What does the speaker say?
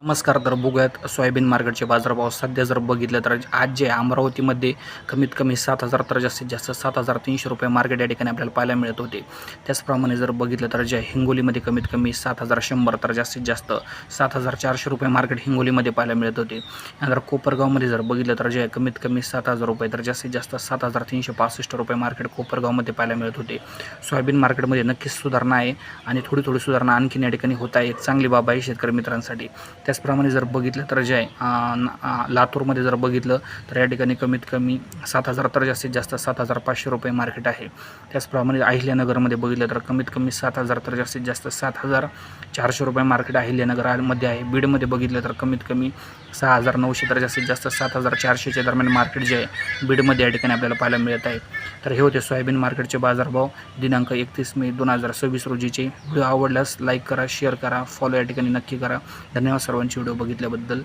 नमस्कार. तर बघूयात सोयाबीन मार्केटचे बाजारभाव. सध्या जर बघितलं तर आज जे अमरावतीमध्ये कमीत कमी 7,000 तर जास्तीत जास्त 7,300 मार्केट या ठिकाणी आपल्याला पाहायला मिळत होते. त्याचप्रमाणे जर बघितलं तर जे हिंगोलीमध्ये कमीत कमी 7,100 तर जास्तीत जास्त 7,400 मार्केट हिंगोलीमध्ये पाहायला मिळत होते. यानंतर कोपरगावमध्ये जर बघितलं तर जे कमीत कमी 7,000 तर जास्तीत जास्त 7,365 मार्केट कोपरगावमध्ये पाहायला मिळत होते. सोयाबीन मार्केटमध्ये नक्कीच सुधारणा आहे आणि थोडी सुधारणा आणखीन या ठिकाणी होत आहे. एक चांगली बाब आहे शेतकरी मित्रांसाठी. त्याचप्रमाणे जर बघितलं तर जे आहे लातूरमध्ये जर बघितलं तर या ठिकाणी कमीत कमी 7,000 तर जास्तीत जास्त 7,500 मार्केट आहे. त्याचप्रमाणे अहिल्यानगरमध्ये बघितलं तर कमीत कमी 7,000 तर जास्तीत जास्त 7,400 मार्केट अहिल्यानगरमध्ये आहे. बीडमध्ये बघितलं तर कमीत कमी 6,900 तर जास्तीत जास्त 7,400च्या दरम्यान मार्केट जे आहे बीडमध्ये या ठिकाणी आपल्याला पाहायला मिळत आहे. तर हे होते सोयाबीन मार्केटचे बाजारभाव दिनांक 31 मे 2026 रोजीचे. व्हिडिओ आवडल्यास लाईक करा, शेअर करा, फॉलो या ठिकाणी नक्की करा. धन्यवाद सर्वांची व्हिडिओ बघितल्याबद्दल.